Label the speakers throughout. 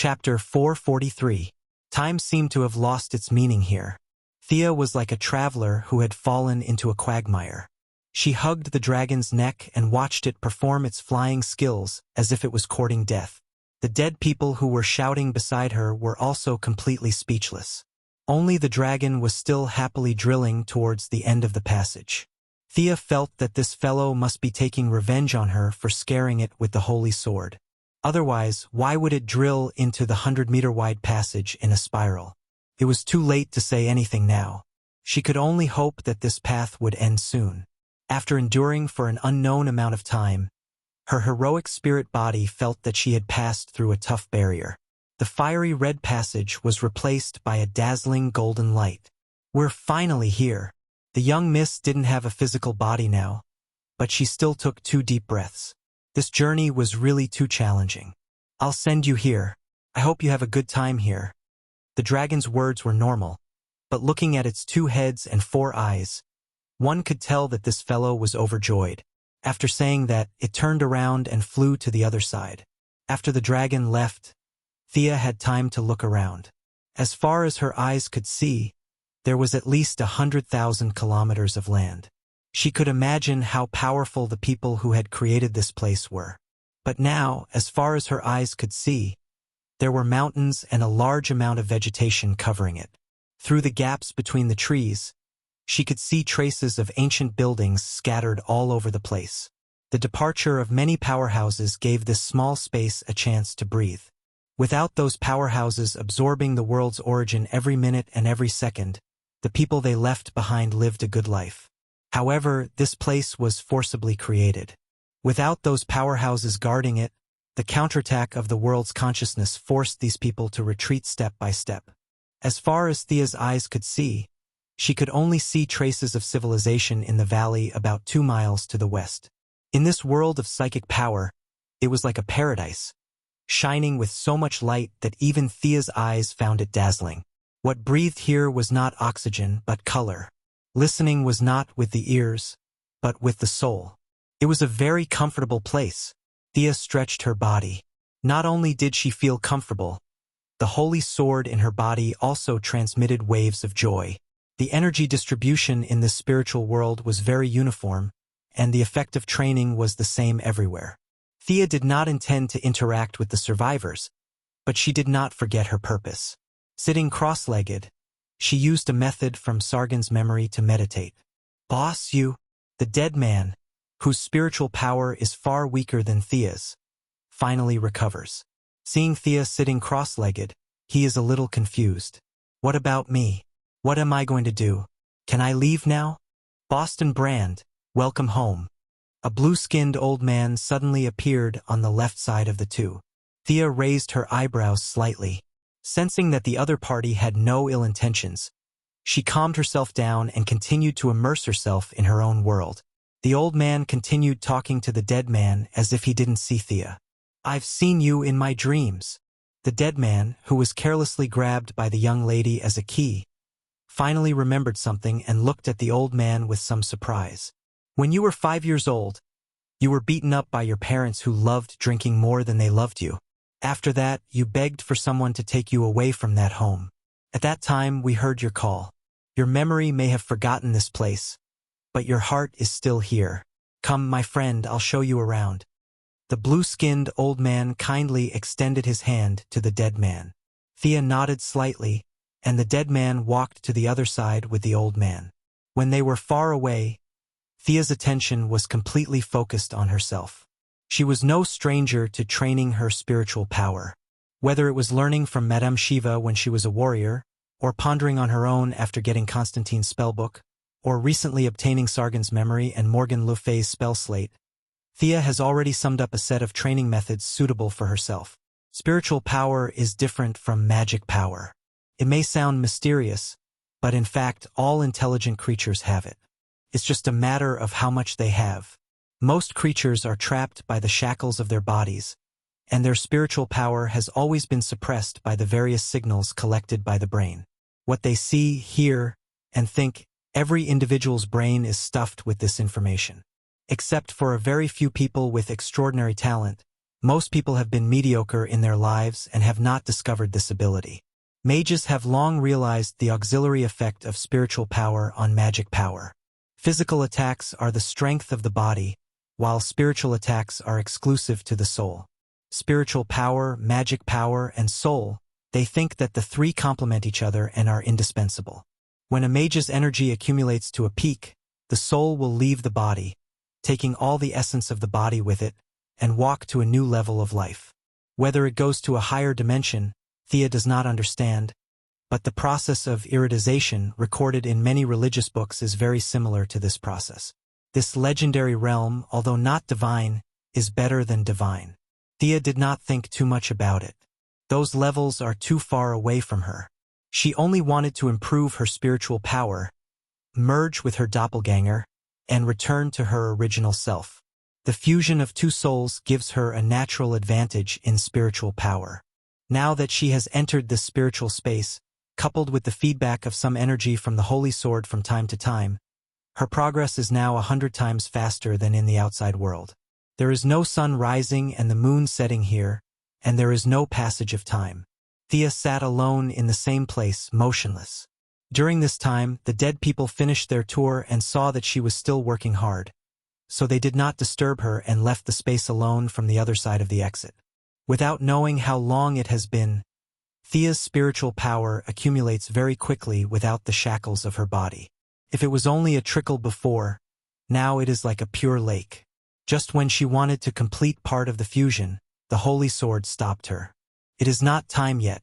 Speaker 1: Chapter 443. Time seemed to have lost its meaning here. Thea was like a traveler who had fallen into a quagmire. She hugged the dragon's neck and watched it perform its flying skills as if it was courting death. The dead people who were shouting beside her were also completely speechless. Only the dragon was still happily drilling towards the end of the passage. Thea felt that this fellow must be taking revenge on her for scaring it with the holy sword. Otherwise, why would it drill into the 100-meter-wide passage in a spiral? It was too late to say anything now. She could only hope that this path would end soon. After enduring for an unknown amount of time, her heroic spirit body felt that she had passed through a tough barrier. The fiery red passage was replaced by a dazzling golden light. We're finally here. The young miss didn't have a physical body now, but she still took 2 deep breaths. This journey was really too challenging. I'll send you here. I hope you have a good time here. The dragon's words were normal, but looking at its 2 heads and 4 eyes, one could tell that this fellow was overjoyed. After saying that, it turned around and flew to the other side. After the dragon left, Thea had time to look around. As far as her eyes could see, there was at least 100,000 kilometers of land. She could imagine how powerful the people who had created this place were. But now, as far as her eyes could see, there were mountains and a large amount of vegetation covering it. Through the gaps between the trees, she could see traces of ancient buildings scattered all over the place. The departure of many powerhouses gave this small space a chance to breathe. Without those powerhouses absorbing the world's origin every minute and every second, the people they left behind lived a good life. However, this place was forcibly created. Without those powerhouses guarding it, the counterattack of the world's consciousness forced these people to retreat step by step. As far as Thea's eyes could see, she could only see traces of civilization in the valley about 2 miles to the west. In this world of psychic power, it was like a paradise, shining with so much light that even Thea's eyes found it dazzling. What breathed here was not oxygen, but color. Listening was not with the ears, but with the soul. It was a very comfortable place. Thea stretched her body. Not only did she feel comfortable, the holy sword in her body also transmitted waves of joy. The energy distribution in this spiritual world was very uniform, and the effect of training was the same everywhere. Thea did not intend to interact with the survivors, but she did not forget her purpose. Sitting cross-legged, she used a method from Sargon's memory to meditate. Boss, you, the dead man, whose spiritual power is far weaker than Thea's, finally recovers. Seeing Thea sitting cross-legged, he is a little confused. What about me? What am I going to do? Can I leave now? Boston Brand, welcome home. A blue-skinned old man suddenly appeared on the left side of the 2. Thea raised her eyebrows slightly. Sensing that the other party had no ill intentions, she calmed herself down and continued to immerse herself in her own world. The old man continued talking to the dead man as if he didn't see Thea. I've seen you in my dreams. The dead man, who was carelessly grabbed by the young lady as a key, finally remembered something and looked at the old man with some surprise. When you were 5 years old, you were beaten up by your parents who loved drinking more than they loved you. After that, you begged for someone to take you away from that home. At that time, we heard your call. Your memory may have forgotten this place, but your heart is still here. Come, my friend, I'll show you around. The blue-skinned old man kindly extended his hand to the dead man. Thea nodded slightly, and the dead man walked to the other side with the old man. When they were far away, Thea's attention was completely focused on herself. She was no stranger to training her spiritual power. Whether it was learning from Madame Shiva when she was a warrior, or pondering on her own after getting Constantine's spellbook, or recently obtaining Sargon's memory and Morgan Le Fay's spell slate, Thea has already summed up a set of training methods suitable for herself. Spiritual power is different from magic power. It may sound mysterious, but in fact all intelligent creatures have it. It's just a matter of how much they have. Most creatures are trapped by the shackles of their bodies, and their spiritual power has always been suppressed by the various signals collected by the brain. What they see, hear, and think, every individual's brain is stuffed with this information. Except for a very few people with extraordinary talent, Most people have been mediocre in their lives and have not discovered this ability. Mages have long realized the auxiliary effect of spiritual power on magic power. Physical attacks are the strength of the body, while spiritual attacks are exclusive to the soul. Spiritual power, magic power, and soul, they think that the three complement each other and are indispensable. When a mage's energy accumulates to a peak, the soul will leave the body, taking all the essence of the body with it, and walk to a new level of life. Whether it goes to a higher dimension, Thea does not understand, but the process of iridization recorded in many religious books is very similar to this process. This legendary realm, although not divine, is better than divine. Thea did not think too much about it. Those levels are too far away from her. She only wanted to improve her spiritual power, merge with her doppelganger, and return to her original self. The fusion of two souls gives her a natural advantage in spiritual power. Now that she has entered this spiritual space, coupled with the feedback of some energy from the Holy Sword from time to time, her progress is now 100 times faster than in the outside world. There is no sun rising and the moon setting here, and there is no passage of time. Thea sat alone in the same place, motionless. During this time, the dead people finished their tour and saw that she was still working hard, so they did not disturb her and left the space alone from the other side of the exit. Without knowing how long it has been, Thea's spiritual power accumulates very quickly without the shackles of her body. If it was only a trickle before, now it is like a pure lake. Just when she wanted to complete part of the fusion, the Holy Sword stopped her. It is not time yet.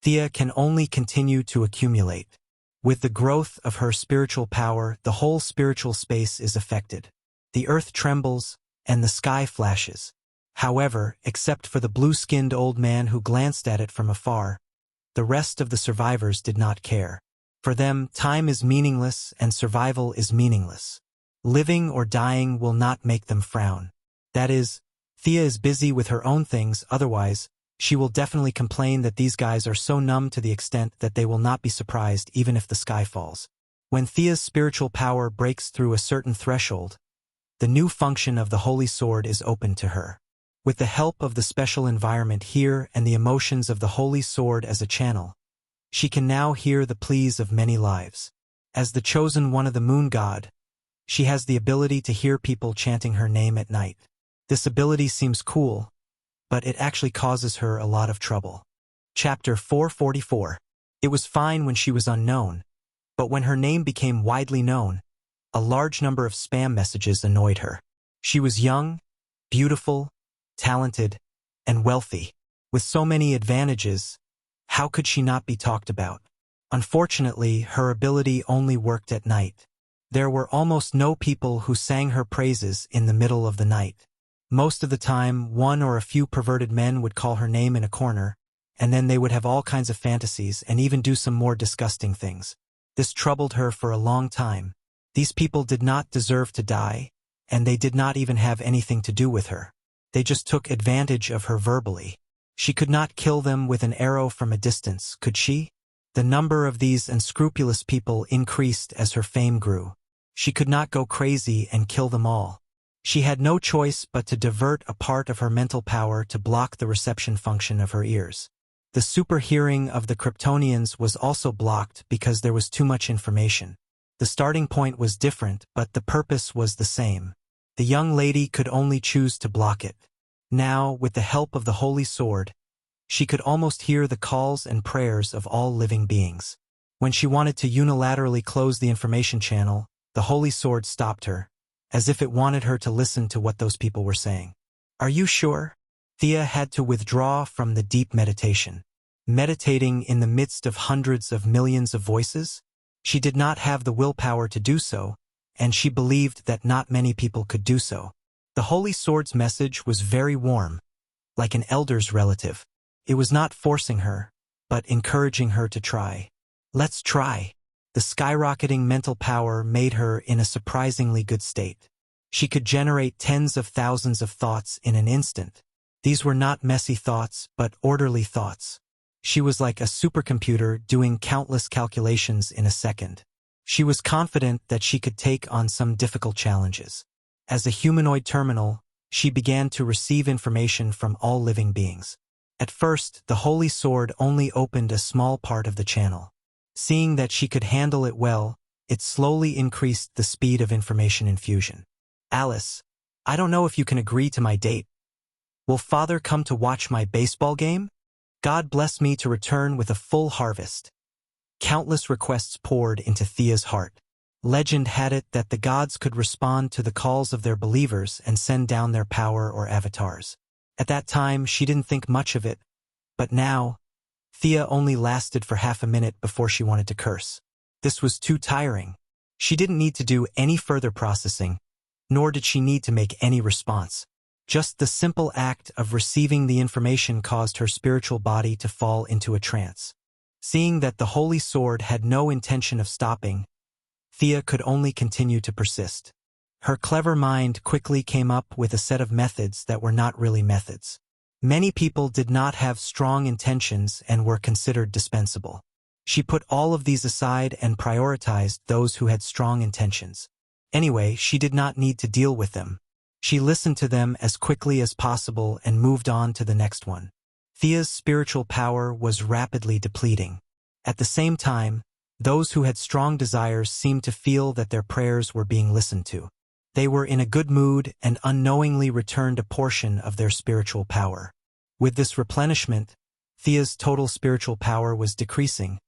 Speaker 1: Thea can only continue to accumulate. With the growth of her spiritual power, the whole spiritual space is affected. The earth trembles, and the sky flashes. However, except for the blue-skinned old man who glanced at it from afar, the rest of the survivors did not care. For them, time is meaningless and survival is meaningless. Living or dying will not make them frown. That is, Thea is busy with her own things, otherwise, she will definitely complain that these guys are so numb to the extent that they will not be surprised even if the sky falls. When Thea's spiritual power breaks through a certain threshold, the new function of the Holy Sword is open to her. With the help of the special environment here and the emotions of the Holy Sword as a channel, she can now hear the pleas of many lives. As the chosen one of the moon god, she has the ability to hear people chanting her name at night. This ability seems cool, but it actually causes her a lot of trouble. Chapter 444. It was fine when she was unknown, but when her name became widely known, a large number of spam messages annoyed her. She was young, beautiful, talented, and wealthy. With so many advantages, how could she not be talked about? Unfortunately, her ability only worked at night. There were almost no people who sang her praises in the middle of the night. Most of the time, one or a few perverted men would call her name in a corner, and then they would have all kinds of fantasies and even do some more disgusting things. This troubled her for a long time. These people did not deserve to die, and they did not even have anything to do with her. They just took advantage of her verbally. She could not kill them with an arrow from a distance, could she? The number of these unscrupulous people increased as her fame grew. She could not go crazy and kill them all. She had no choice but to divert a part of her mental power to block the reception function of her ears. The super hearing of the Kryptonians was also blocked because there was too much information. The starting point was different, but the purpose was the same. The young lady could only choose to block it. Now, with the help of the Holy Sword, she could almost hear the calls and prayers of all living beings. When she wanted to unilaterally close the information channel, the Holy Sword stopped her, as if it wanted her to listen to what those people were saying. Are you sure? Thea had to withdraw from the deep meditation. Meditating in the midst of hundreds of millions of voices? She did not have the willpower to do so, and she believed that not many people could do so. The Holy Sword's message was very warm, like an elder's relative. It was not forcing her, but encouraging her to try. Let's try. The skyrocketing mental power made her in a surprisingly good state. She could generate tens of thousands of thoughts in an instant. These were not messy thoughts, but orderly thoughts. She was like a supercomputer doing countless calculations in a second. She was confident that she could take on some difficult challenges. As a humanoid terminal, she began to receive information from all living beings. At first, the Holy Sword only opened a small part of the channel. Seeing that she could handle it well, it slowly increased the speed of information infusion. Alice, I don't know if you can agree to my date. Will Father come to watch my baseball game? God bless me to return with a full harvest. Countless requests poured into Thea's heart. Legend had it that the gods could respond to the calls of their believers and send down their power or avatars. At that time, she didn't think much of it, but now, Thea only lasted for half a minute before she wanted to curse. This was too tiring. She didn't need to do any further processing, nor did she need to make any response. Just the simple act of receiving the information caused her spiritual body to fall into a trance. Seeing that the Holy Sword had no intention of stopping, Thea could only continue to persist. Her clever mind quickly came up with a set of methods that were not really methods. Many people did not have strong intentions and were considered dispensable. She put all of these aside and prioritized those who had strong intentions. Anyway, she did not need to deal with them. She listened to them as quickly as possible and moved on to the next one. Thea's spiritual power was rapidly depleting. At the same time, those who had strong desires seemed to feel that their prayers were being listened to. They were in a good mood and unknowingly returned a portion of their spiritual power. With this replenishment, Thea's total spiritual power was decreasing,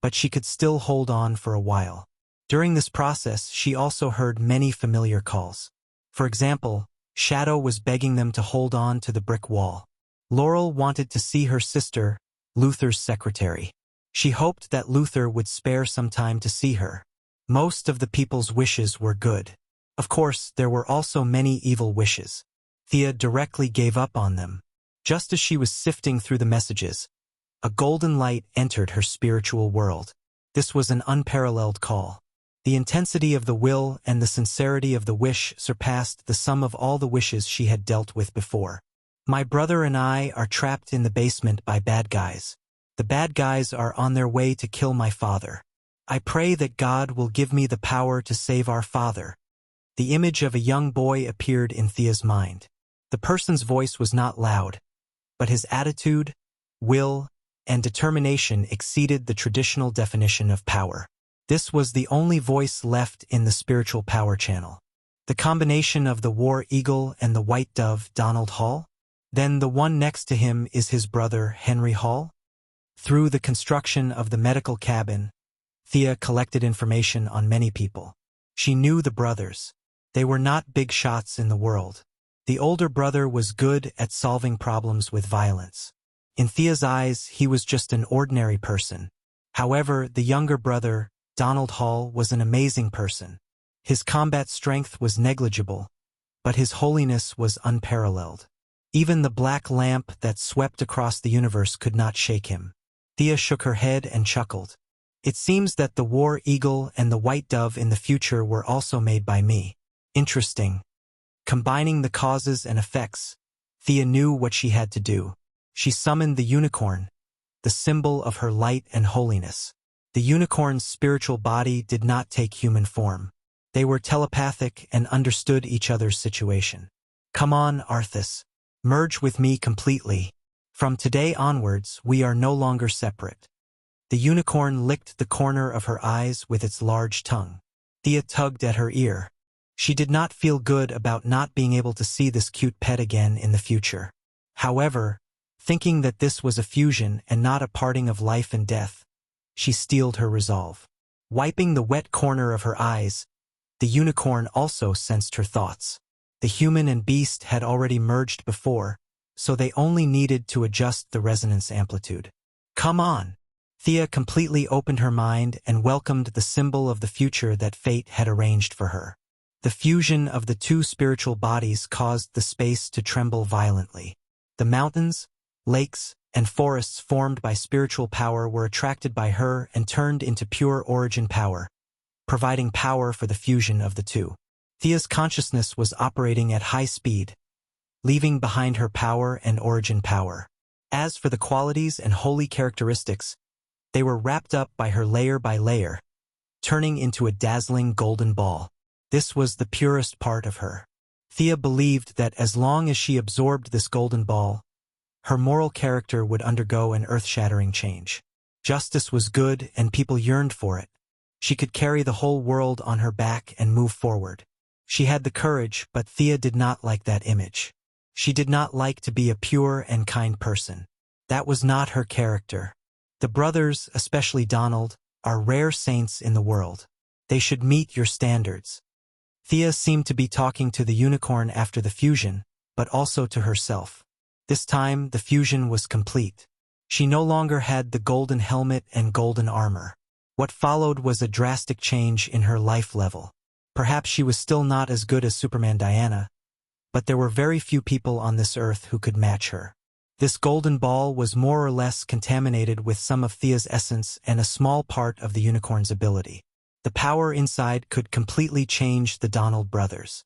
Speaker 1: but she could still hold on for a while. During this process, she also heard many familiar calls. For example, Shadow was begging them to hold on to the brick wall. Laurel wanted to see her sister, Luther's secretary. She hoped that Luther would spare some time to see her. Most of the people's wishes were good. Of course, there were also many evil wishes. Thea directly gave up on them. Just as she was sifting through the messages, a golden light entered her spiritual world. This was an unparalleled call. The intensity of the will and the sincerity of the wish surpassed the sum of all the wishes she had dealt with before. My brother and I are trapped in the basement by bad guys. The bad guys are on their way to kill my father. I pray that God will give me the power to save our father. The image of a young boy appeared in Thea's mind. The person's voice was not loud, but his attitude, will, and determination exceeded the traditional definition of power. This was the only voice left in the spiritual power channel. The combination of the War Eagle and the White Dove, Donald Hall? Then the one next to him is his brother, Henry Hall? Through the construction of the medical cabin, Thea collected information on many people. She knew the brothers. They were not big shots in the world. The older brother was good at solving problems with violence. In Thea's eyes, he was just an ordinary person. However, the younger brother, Donald Hall, was an amazing person. His combat strength was negligible, but his holiness was unparalleled. Even the black lamp that swept across the universe could not shake him. Thea shook her head and chuckled. It seems that the War Eagle and the White Dove in the future were also made by me. Interesting. Combining the causes and effects, Thea knew what she had to do. She summoned the unicorn, the symbol of her light and holiness. The unicorn's spiritual body did not take human form. They were telepathic and understood each other's situation. Come on, Arthas. Merge with me completely. From today onwards, we are no longer separate. The unicorn licked the corner of her eyes with its large tongue. Thea tugged at her ear. She did not feel good about not being able to see this cute pet again in the future. However, thinking that this was a fusion and not a parting of life and death, she steeled her resolve. Wiping the wet corner of her eyes, the unicorn also sensed her thoughts. The human and beast had already merged before, so they only needed to adjust the resonance amplitude. Come on! Thea completely opened her mind and welcomed the symbol of the future that fate had arranged for her. The fusion of the two spiritual bodies caused the space to tremble violently. The mountains, lakes, and forests formed by spiritual power were attracted by her and turned into pure origin power, providing power for the fusion of the two. Thea's consciousness was operating at high speed, leaving behind her power and origin power. As for the qualities and holy characteristics, they were wrapped up by her layer by layer, turning into a dazzling golden ball. This was the purest part of her. Thea believed that as long as she absorbed this golden ball, her moral character would undergo an earth-shattering change. Justice was good and people yearned for it. She could carry the whole world on her back and move forward. She had the courage, but Thea did not like that image. She did not like to be a pure and kind person. That was not her character. The brothers, especially Donald, are rare saints in the world. They should meet your standards. Thea seemed to be talking to the unicorn after the fusion, but also to herself. This time, the fusion was complete. She no longer had the golden helmet and golden armor. What followed was a drastic change in her life level. Perhaps she was still not as good as Superman Diana, but there were very few people on this earth who could match her. This golden ball was more or less contaminated with some of Thea's essence and a small part of the unicorn's ability. The power inside could completely change the Donald brothers.